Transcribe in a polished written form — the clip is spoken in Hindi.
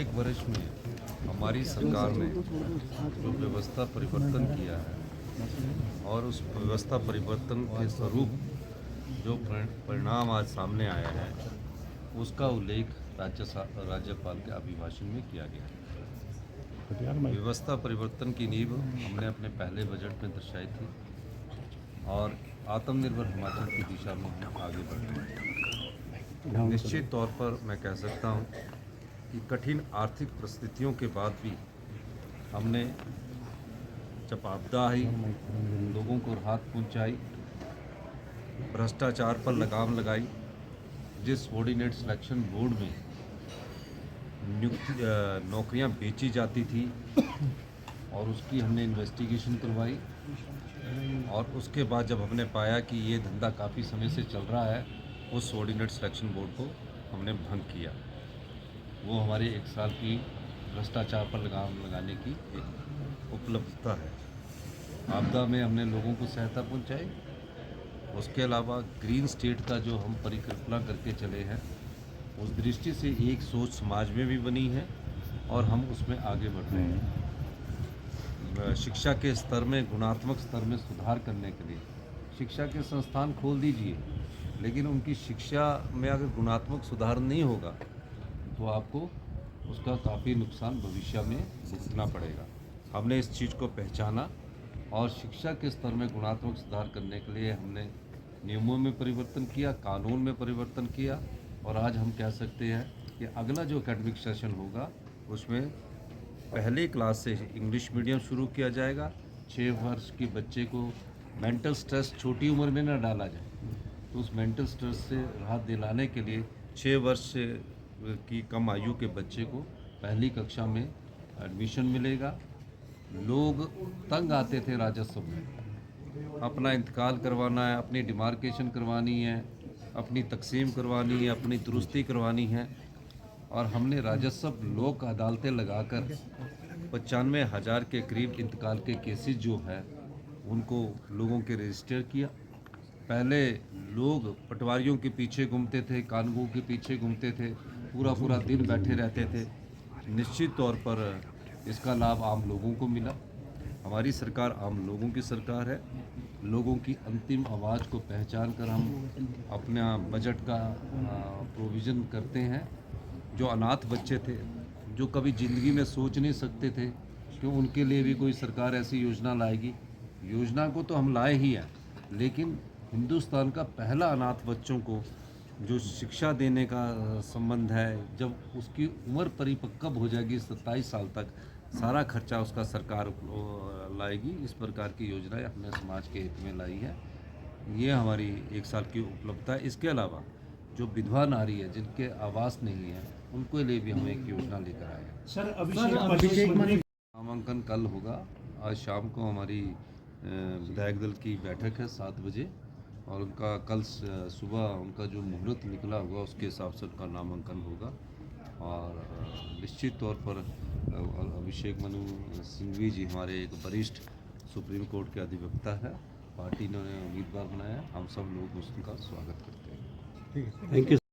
एक वर्ष में हमारी सरकार ने जो व्यवस्था परिवर्तन किया है और उस व्यवस्था परिवर्तन के स्वरूप जो परिणाम आज सामने आया है उसका उल्लेख राज्यपाल के अभिभाषण में किया गया है। व्यवस्था परिवर्तन की नींव हमने अपने पहले बजट में दर्शाई थी और आत्मनिर्भर हिमाचल की दिशा में हम आगे बढ़ रहे हैं। निश्चित तौर पर मैं कह सकता हूँ कि कठिन आर्थिक परिस्थितियों के बाद भी हमने जब आपदा आई लोगों को राहत पहुंचाई, भ्रष्टाचार पर लगाम लगाई, जिस सबॉर्डिनेट सिलेक्शन बोर्ड में नौकरियां बेची जाती थी और उसकी हमने इन्वेस्टिगेशन करवाई और उसके बाद जब हमने पाया कि ये धंधा काफ़ी समय से चल रहा है, उस सबॉर्डिनेट सिलेक्शन बोर्ड को हमने भंग किया। वो हमारे 1 साल की भ्रष्टाचार पर लगाम लगाने की एक उपलब्धता है। आपदा में हमने लोगों को सहायता पहुंचाई। उसके अलावा ग्रीन स्टेट का जो हम परिकल्पना करके चले हैं, उस दृष्टि से एक सोच समाज में भी बनी है और हम उसमें आगे बढ़ रहे हैं। शिक्षा के स्तर में, गुणात्मक स्तर में सुधार करने के लिए शिक्षा के संस्थान खोल दीजिए, लेकिन उनकी शिक्षा में अगर गुणात्मक सुधार नहीं होगा तो आपको उसका काफ़ी नुकसान भविष्य में भुगतना पड़ेगा। हमने इस चीज़ को पहचाना और शिक्षा के स्तर में गुणात्मक सुधार करने के लिए हमने नियमों में परिवर्तन किया, कानून में परिवर्तन किया और आज हम कह सकते हैं कि अगला जो एकेडमिक सेशन होगा उसमें पहली क्लास से इंग्लिश मीडियम शुरू किया जाएगा। 6 वर्ष के बच्चे को मेंटल स्ट्रेस छोटी उम्र में ना डाला जाए, तो उस मेंटल स्ट्रेस से राहत दिलाने के लिए 6 वर्ष की कम आयु के बच्चे को पहली कक्षा में एडमिशन मिलेगा। लोग तंग आते थे राजस्व में, अपना इंतकाल करवाना है, अपनी डिमार्केशन करवानी है, अपनी तकसीम करवानी है, अपनी दुरुस्ती करवानी है और हमने राजस्व लोक अदालतें लगाकर 95,000 के करीब इंतकाल के केसेस जो है उनको लोगों के रजिस्टर किया। पहले लोग पटवारियों के पीछे घूमते थे, कानूनों के पीछे घूमते थे, पूरा दिन बैठे रहते थे। निश्चित तौर पर इसका लाभ आम लोगों को मिला। हमारी सरकार आम लोगों की सरकार है। लोगों की अंतिम आवाज़ को पहचान कर हम अपना बजट का प्रोविज़न करते हैं। जो अनाथ बच्चे थे, जो कभी ज़िंदगी में सोच नहीं सकते थे कि उनके लिए भी कोई सरकार ऐसी योजना लाएगी। योजना को तो हम लाए ही हैं, लेकिन हिंदुस्तान का पहला अनाथ बच्चों को जो शिक्षा देने का संबंध है, जब उसकी उम्र परिपक्व हो जाएगी 27 साल तक, सारा खर्चा उसका सरकार लाएगी। इस प्रकार की योजनाएं हमने समाज के हित में लाई है। ये हमारी 1 साल की उपलब्धता है। इसके अलावा जो विधवा नारी है, जिनके आवास नहीं है, उनके लिए भी हम एक योजना लेकर आए हैं। सर अभिषेक नामांकन कल होगा। आज शाम को हमारी विधायक दल की बैठक है 7 बजे और उनका कल सुबह उनका जो मुहूर्त निकला होगा उसके हिसाब से उनका नामांकन होगा और निश्चित तौर पर अभिषेक मनु सिंघवी जी हमारे एक वरिष्ठ सुप्रीम कोर्ट के अधिवक्ता है। पार्टी ने उन्हें उम्मीदवार बनाया। हम सब लोग उसका स्वागत करते हैं। Thank you.